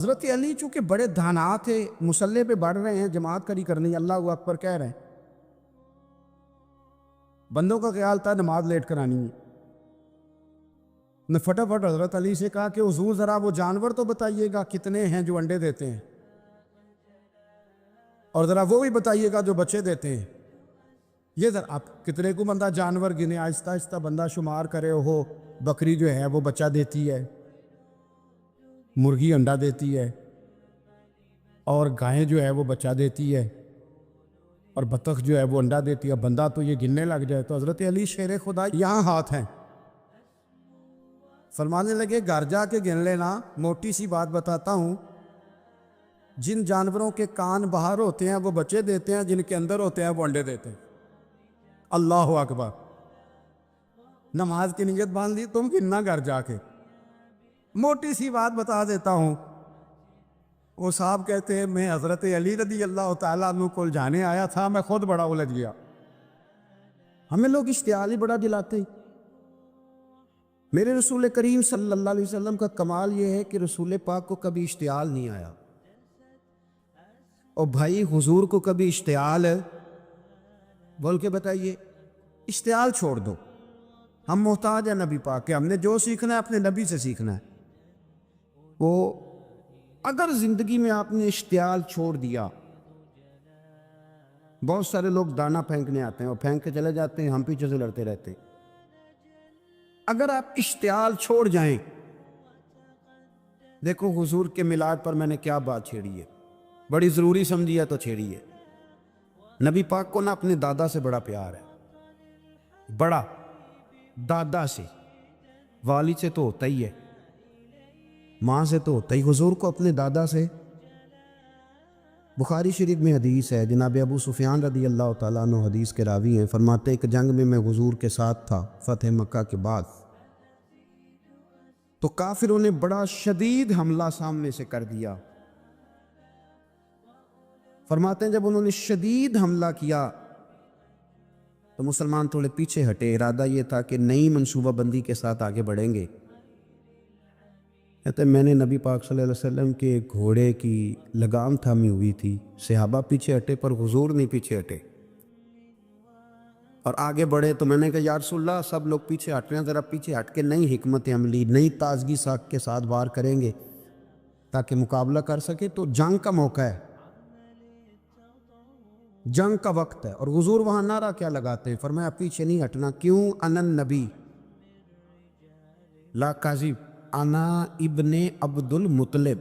حضرت علی چونکہ بڑے دھانا تھے، مصلے پہ بڑھ رہے ہیں، جماعت کھڑی کرنی، اللہ اکبر کہہ رہے ہیں، بندوں کا خیال تھا نماز لیٹ کرانی ہے۔ نے فٹافٹ حضرت علی سے کہا کہ حضور ذرا وہ جانور تو بتائیے گا کتنے ہیں جو انڈے دیتے ہیں، اور ذرا وہ بھی بتائیے گا جو بچے دیتے ہیں۔ یہ ذرا آپ کتنے کو بندہ جانور گنے، آہستہ آہستہ بندہ شمار کرے، ہو بکری جو ہے وہ بچہ دیتی ہے، مرغی انڈا دیتی ہے، اور گائیں جو ہے وہ بچہ دیتی ہے، اور بطخ جو ہے وہ انڈا دیتی ہے۔ بندہ تو یہ گننے لگ جائے تو حضرت علی شیر خدا یہاں ہاتھ ہیں، فرمانے لگے گھر جا کے گن لینا، موٹی سی بات بتاتا ہوں، جن جانوروں کے کان باہر ہوتے ہیں وہ بچے دیتے ہیں، جن کے اندر ہوتے ہیں وہ انڈے دیتے ہیں۔ اللہ اکبر، نماز کی نیت باندھ لی، تم گننا گھر جا کے۔ موٹی سی بات بتا دیتا ہوں، وہ صاحب کہتے ہیں میں حضرت علی رضی اللہ تعالیٰ عنہ کو جانے آیا تھا، میں خود بڑا الجھ گیا۔ ہمیں لوگ اشتعال ہی بڑا دلاتے ہیں۔ میرے رسول کریم صلی اللہ علیہ وسلم کا کمال یہ ہے کہ رسول پاک کو کبھی اشتعال نہیں آیا، اور بھائی حضور کو کبھی اشتعال بول کے بتائیے، اشتعال چھوڑ دو، ہم محتاج ہیں نبی پاک کے، ہم نے جو سیکھنا ہے اپنے نبی سے سیکھنا ہے۔ وہ اگر زندگی میں آپ نے اشتعال چھوڑ دیا، بہت سارے لوگ دانا پھینکنے آتے ہیں اور پھینک کے چلے جاتے ہیں، ہم پیچھے سے لڑتے رہتے ہیں۔ اگر آپ اشتعال چھوڑ جائیں، دیکھو حضور کے میلاد پر میں نے کیا بات چھیڑی ہے، بڑی ضروری سمجھی ہے تو چھیڑی ہے۔ نبی پاک کو نا اپنے دادا سے بڑا پیار ہے، بڑا دادا سے، والد سے تو ہوتا ہی ہے، ماں سے تو ہوتا ہی، حضور کو اپنے دادا سے۔ بخاری شریف میں حدیث ہے، جناب ابو سفیان رضی اللہ تعالیٰ عنہ حدیث کے راوی ہیں، فرماتے ایک جنگ میں حضور کے ساتھ تھا فتح مکہ کے بعد، تو کافروں نے بڑا شدید حملہ سامنے سے کر دیا۔ فرماتے ہیں جب انہوں نے شدید حملہ کیا تو مسلمان تھوڑے پیچھے ہٹے، ارادہ یہ تھا کہ نئی منصوبہ بندی کے ساتھ آگے بڑھیں گے۔ کہتے ہیں میں نے نبی پاک صلی اللہ علیہ وسلم کے گھوڑے کی لگام تھامی ہوئی تھی، صحابہ پیچھے ہٹے پر حضور نہیں پیچھے ہٹے، اور آگے بڑھے تو میں نے کہا یا رسول اللہ سب لوگ پیچھے ہٹ رہے ہیں، ذرا پیچھے ہٹ کے نئی حکمت عملی، نئی تازگی ساکھ کے ساتھ وار کریں گے تاکہ مقابلہ کر سکے۔ تو جنگ کا موقع ہے، جنگ کا وقت ہے، اور حضور وہاں نعرہ کیا لگاتے ہیں، فرمایا پیچھے نہیں ہٹنا، کیوں؟ انا النبی لا کاذب، انا ابن عبد المطلب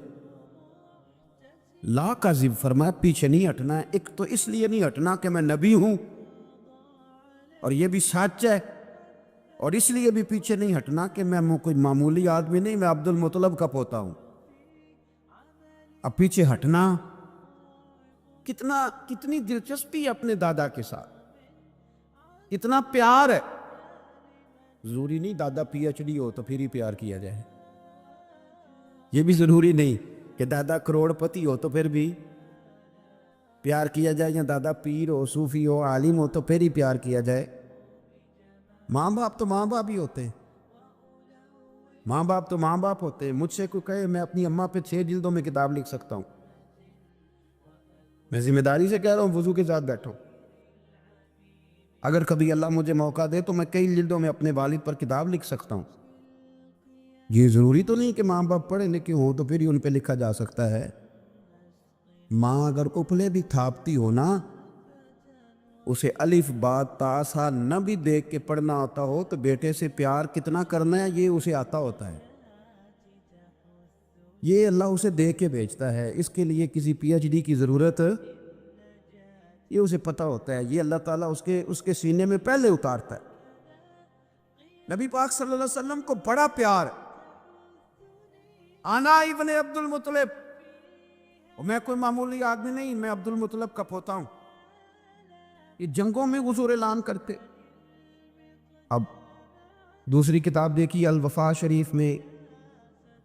لا کاذب، فرمایا پیچھے نہیں ہٹنا ہے۔ ایک تو اس لیے نہیں ہٹنا کہ میں نبی ہوں اور یہ بھی سچ ہے، اور اس لیے بھی پیچھے نہیں ہٹنا کہ میں کوئی معمولی آدمی نہیں، میں عبد المطلب کا پوتا ہوں۔ اب پیچھے ہٹنا، کتنی دلچسپی ہے اپنے دادا کے ساتھ، کتنا پیار ہے۔ ضروری نہیں دادا پی ایچ ڈی ہو تو پھر ہی پیار کیا جائے، یہ بھی ضروری نہیں کہ دادا کروڑ پتی ہو تو پھر بھی پیار کیا جائے، یا دادا پیر ہو، صوفی ہو، عالم ہو تو پھر ہی پیار کیا جائے۔ ماں باپ تو ماں باپ ہی ہوتے ہیں، ماں باپ تو ماں باپ ہوتے ہیں۔ مجھ سے کوئی کہے میں اپنی اماں پہ 6 جلدوں میں کتاب لکھ سکتا ہوں، میں ذمہ داری سے کہہ رہا ہوں، وضو کے ساتھ بیٹھو، اگر کبھی اللہ مجھے موقع دے تو میں کئی جلدوں میں اپنے والد پر کتاب لکھ سکتا ہوں۔ یہ ضروری تو نہیں کہ ماں باپ پڑھے لکھے ہوں تو پھر ہی ان پہ لکھا جا سکتا ہے۔ ماں اگر اپلے بھی تھاپتی ہو نا، اسے الف با تا سا نہ بھی دیکھ کے پڑھنا آتا ہو تو بیٹے سے پیار کتنا کرنا ہے یہ اسے آتا ہوتا ہے، یہ اللہ اسے دے کے بھیجتا ہے، اس کے لیے کسی پی ایچ ڈی کی ضرورت یہ اسے پتہ ہوتا ہے، یہ اللہ تعالیٰ اس کے سینے میں پہلے اتارتا ہے۔ نبی پاک صلی اللہ علیہ وسلم کو بڑا پیار، انا ابن عبد المطلب، اور میں کوئی معمولی آدمی نہیں، میں عبد المطلب کا پوتا ہوں۔ یہ جنگوں میں حضور اعلان کرتے۔ اب دوسری کتاب دیکھی الوفا شریف میں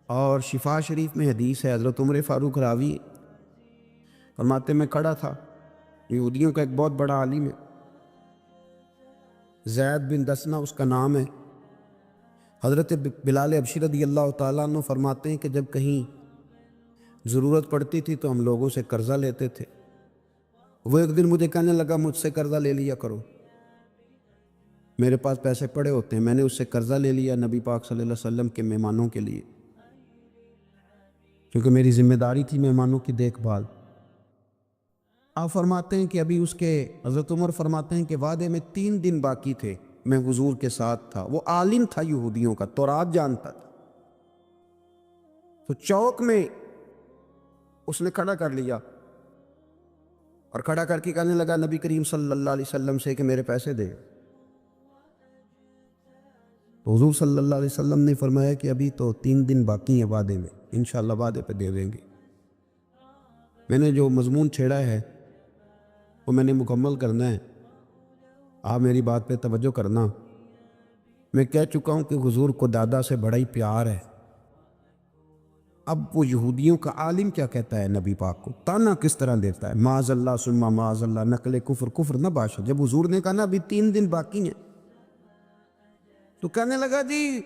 اور شفا شریف میں حدیث ہے، حضرت عمر فاروق راوی فرماتے میں کھڑا تھا، یہودیوں کا ایک بہت بڑا عالم ہے، زید بن دسنا اس کا نام ہے، حضرت بلال حبشی رضی اللہ تعالیٰ عنہ فرماتے ہیں کہ جب کہیں ضرورت پڑتی تھی تو ہم لوگوں سے قرضہ لیتے تھے. وہ ایک دن مجھے کہنے لگا مجھ سے قرضہ لے لیا کرو، میرے پاس پیسے پڑے ہوتے ہیں. میں نے اس سے قرضہ لے لیا نبی پاک صلی اللہ علیہ وسلم کے مہمانوں کے لیے، کیونکہ میری ذمہ داری تھی مہمانوں کی دیکھ بھال. آپ فرماتے ہیں کہ ابھی اس کے حضرت عمر فرماتے ہیں کہ وعدے میں 3 دن باقی تھے، میں حضور کے ساتھ تھا. وہ عالم تھا یہودیوں کا، تورات جانتا تھا. تو چوک میں اس نے کھڑا کر لیا اور کھڑا کر کے کہنے لگا نبی کریم صلی اللہ علیہ وسلم سے کہ میرے پیسے دے. تو حضور صلی اللہ علیہ وسلم نے فرمایا کہ ابھی تو 3 دن باقی ہیں وعدے میں، انشاءاللہ وعدے پہ دے دیں گے. میں نے جو مضمون چھیڑا ہے وہ میں نے مکمل کرنا ہے، آپ میری بات پہ توجہ کرنا. میں کہہ چکا ہوں کہ حضور کو دادا سے بڑا ہی پیار ہے. اب وہ یہودیوں کا عالم کیا کہتا ہے نبی پاک کو، تانا کس طرح دیتا ہے، معاذ اللہ ثم معاذ اللہ، نقل کفر نہ باشا. جب حضور نے کہا نا ابھی 3 دن باقی ہیں تو کہنے لگا جی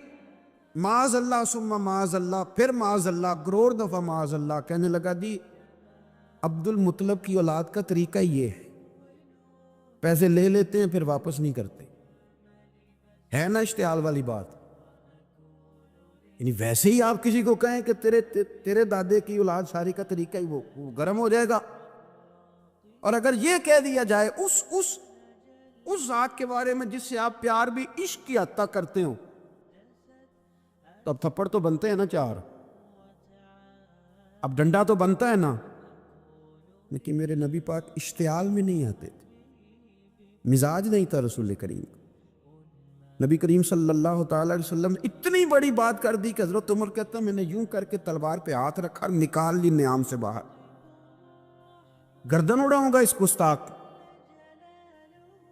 معاذ اللہ ثم معاذ اللہ، پھر معاذ اللہ، کروڑ دفعہ معاذ اللہ. کہنے لگا جی عبد المطلب کی اولاد کا طریقہ یہ ہے، پیسے لے لیتے ہیں پھر واپس نہیں کرتے. ہے نا اشتعال والی بات. یعنی ویسے ہی آپ کسی کو کہیں کہ تیرے دادے کی اولاد ساری کا طریقہ ہی وہ گرم ہو جائے گا. اور اگر یہ کہہ دیا جائے اس ذات کے بارے میں جس سے آپ پیار بھی عشق کی حد تک کرتے ہو، تو اب تھپڑ تو بنتے ہیں نا 4، اب ڈنڈا تو بنتا ہے نا. لیکن میرے نبی پاک اشتعال میں نہیں آتے تھے، مزاج نہیں تھا رسول کریم. نبی کریم صلی اللہ تعالی علیہ وسلم نے اتنی بڑی بات کر دی کہ حضرت عمر کہتا میں نے یوں کر کے تلوار پہ ہاتھ رکھا، نکال لی نیام سے باہر، گردن اڑاؤں گا اس گستاخ.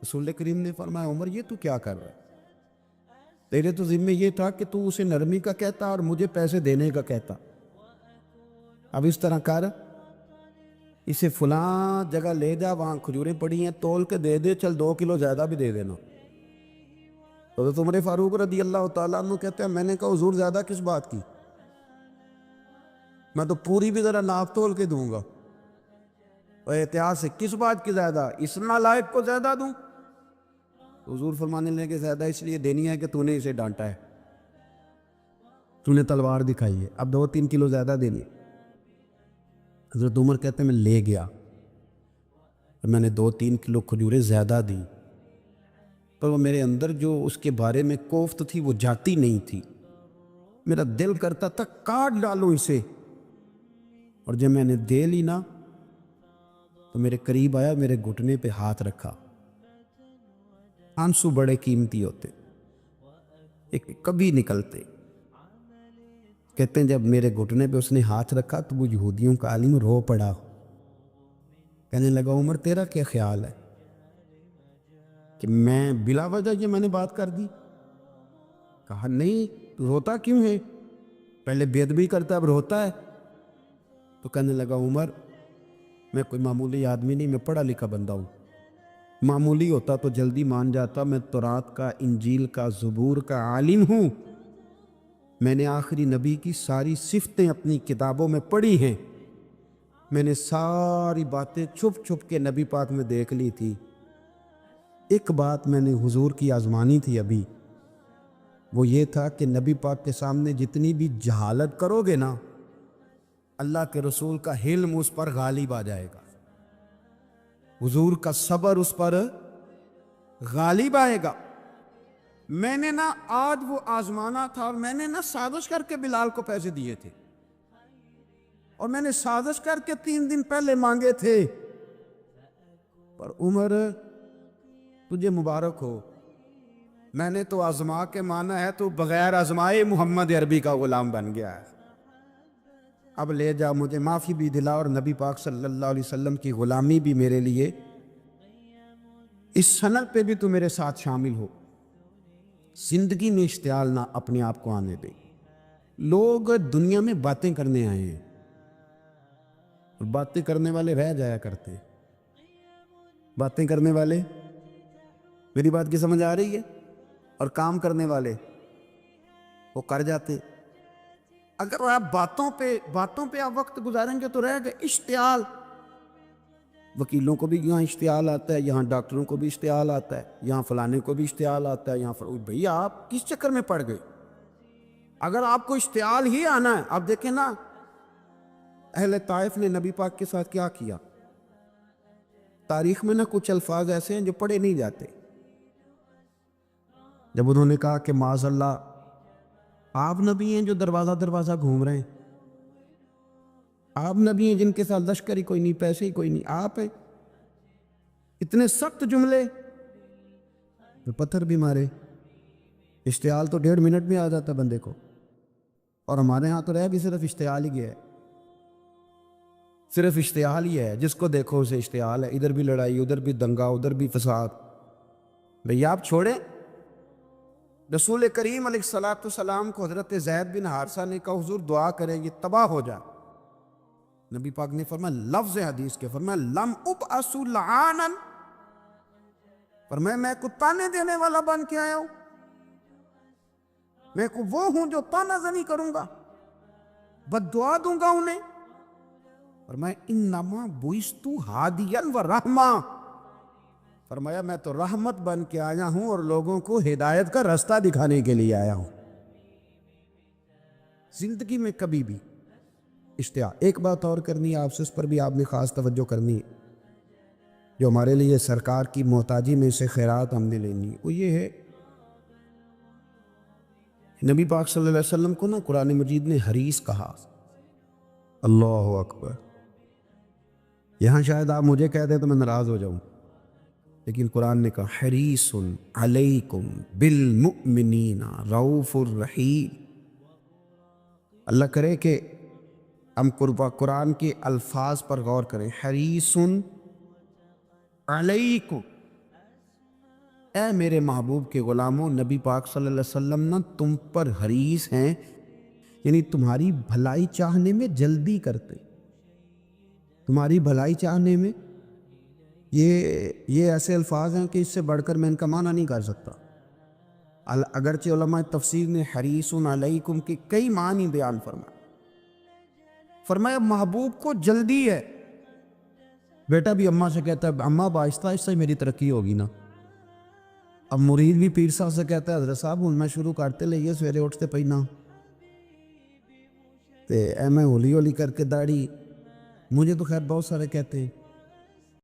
رسول کریم نے فرمایا عمر یہ تو کیا کر رہا ہے، تیرے تو ذمہ یہ تھا کہ تو اسے نرمی کا کہتا اور مجھے پیسے دینے کا کہتا. اب اس طرح کر، اسے فلاں جگہ لے جا، وہاں کھجوریں پڑی ہیں تول کے دے دے، چل 2 کلو زیادہ بھی دے دینا. تو عمر فاروق رضی اللہ تعالیٰ عنہ کہتے ہیں میں نے کہا حضور زیادہ کس بات کی، میں تو پوری بھی ذرا ناپ تول کے دوں گا. اور احتیاط سے کس بات کی زیادہ، اس نالائق کو زیادہ دوں؟ حضور فرمانے لگے زیادہ اس لیے دینی ہے کہ تو نے اسے ڈانٹا ہے، تو نے تلوار دکھائی ہے، اب 2-3 کلو زیادہ دینی. حضرت عمر کہتے ہیں میں لے گیا، میں نے 2-3 کلو کھجوریں زیادہ دی، پر وہ میرے اندر جو اس کے بارے میں کوفت تھی وہ جاتی نہیں تھی. میرا دل کرتا تھا کاٹ ڈالوں اسے. اور جب میں نے دے لی نا تو میرے قریب آیا، میرے گھٹنے پہ ہاتھ رکھا. آنسو بڑے قیمتی ہوتے، ایک کبھی نکلتے. کہتے ہیں جب میرے گھٹنے پہ اس نے ہاتھ رکھا تو وہ یہودیوں کا عالم رو پڑا. کہنے لگا عمر تیرا کیا خیال ہے کہ میں بلا وجہ یہ میں نے بات کر دی؟ کہا نہیں، روتا کیوں ہے، پہلے بے ادبی کرتا اب روتا ہے. تو کہنے لگا عمر میں کوئی معمولی آدمی نہیں، میں پڑھا لکھا بندہ ہوں، معمولی ہوتا تو جلدی مان جاتا. میں تورات کا، انجیل کا، زبور کا عالم ہوں. میں نے آخری نبی کی ساری صفتیں اپنی کتابوں میں پڑھی ہیں. میں نے ساری باتیں چھپ چھپ کے نبی پاک میں دیکھ لی تھی. ایک بات میں نے حضور کی آزمانی تھی ابھی، وہ یہ تھا کہ نبی پاک کے سامنے جتنی بھی جہالت کرو گے نا، اللہ کے رسول کا حلم اس پر غالب آ جائے گا، حضور کا صبر اس پر غالب آئے گا. میں نے نا آج وہ آزمانا تھا، اور میں نے نا سازش کر کے بلال کو پیسے دیے تھے، اور میں نے سازش کر کے 3 دن پہلے مانگے تھے. پر عمر تجھے مبارک ہو، میں نے تو آزما کے مانا ہے، تو بغیر آزمائے محمد عربی کا غلام بن گیا ہے. اب لے جا، مجھے معافی بھی دلا، اور نبی پاک صلی اللہ علیہ وسلم کی غلامی بھی میرے لیے، اس سند پہ بھی تو میرے ساتھ شامل ہو. زندگی میں اشتعال نہ اپنے آپ کو آنے دے. لوگ دنیا میں باتیں کرنے آئے ہیں، اور باتیں کرنے والے رہ جایا کرتے ہیں. باتیں کرنے والے، میری بات کی سمجھ آ رہی ہے؟ اور کام کرنے والے وہ کر جاتے. اگر آپ باتوں پہ آپ وقت گزاریں گے تو رہ گئے اشتعال. وکیلوں کو بھی یہاں اشتعال آتا ہے، یہاں ڈاکٹروں کو بھی اشتعال آتا ہے، یہاں فلانے کو بھی اشتعال آتا ہے، یہاں بھئی آپ کس چکر میں پڑ گئے؟ اگر آپ کو اشتعال ہی آنا ہے، آپ دیکھیں نا اہل طائف نے نبی پاک کے ساتھ کیا کیا. تاریخ میں نا کچھ الفاظ ایسے ہیں جو پڑھے نہیں جاتے. جب انہوں نے کہا کہ معاذ اللہ آپ نبی ہیں جو دروازہ دروازہ گھوم رہے ہیں، آپ نبی ہیں جن کے ساتھ لشکر ہی کوئی نہیں، پیسے ہی کوئی نہیں، آپ ہیں. اتنے سخت جملے، پھر پتھر بھی مارے. اشتعال تو 1.5 منٹ میں آ جاتا بندے کو، اور ہمارے ہاں تو رہ بھی صرف اشتعال ہی گیا ہے. صرف اشتعال ہی ہے، جس کو دیکھو اسے اشتعال ہے. ادھر بھی لڑائی، ادھر بھی دنگا، ادھر بھی فساد. بھئی آپ چھوڑیں. رسول کریم علیہ الصلوۃ والسلام کو حضرت زید بن حارثہ نے کہا حضور دعا کریں یہ تباہ ہو جائے. نبی پاک نے فرمایا، لفظ حدیث کے فرمایا لم ابعث لعانا، فرمایا میں کو تانے دینے والا بن کے آیا ہوں، میں کو وہ ہوں جو تانا زنی کروں گا، بد دعا دوں گا انہیں. فرمایا انما بعثت ہادیا و رحمہ، فرمایا میں تو رحمت بن کے آیا ہوں اور لوگوں کو ہدایت کا راستہ دکھانے کے لیے آیا ہوں. زندگی میں کبھی بھی اشتعال. ایک بات اور کرنی ہے آپ سے، اس پر بھی آپ نے خاص توجہ کرنی ہے، جو ہمارے لیے سرکار کی محتاجی میں سے خیرات ہم نے لینی ہے. وہ یہ ہے نبی پاک صلی اللہ علیہ وسلم کو نا قرآن مجید نے حریص کہا. اللہ اکبر. یہاں شاید آپ مجھے کہہ دیں تو میں ناراض ہو جاؤں، لیکن قرآن نے کہا حریص علیکم بالمؤمنین رؤوف الرحیم. اللہ کرے کہ ہم قرآن کے الفاظ پر غور کریں. حریص علیکم، اے میرے محبوب کے غلاموں، نبی پاک صلی اللہ علیہ وسلم نا تم پر حریص ہیں، یعنی تمہاری بھلائی چاہنے میں جلدی کرتے. تمہاری بھلائی چاہنے میں یہ ایسے الفاظ ہیں کہ اس سے بڑھ کر میں ان کا معنی نہیں کر سکتا. اگرچہ علماء تفسیر نے حریص علیکم کے کئی معنی بیان فرمایا محبوب کو جلدی ہے. بیٹا بھی اماں سے کہتا ہے اماں آہستہ آہستہ میری ترقی ہوگی نا. اب مرید بھی پیر صاحب سے کہتا ہے حضرت صاحب ہوں میں شروع کرتے لئیے سویرے اٹھتے پہنا تے اے میں ہولی ہولی کر کے داڑھی. مجھے تو خیر بہت سارے کہتے ہیں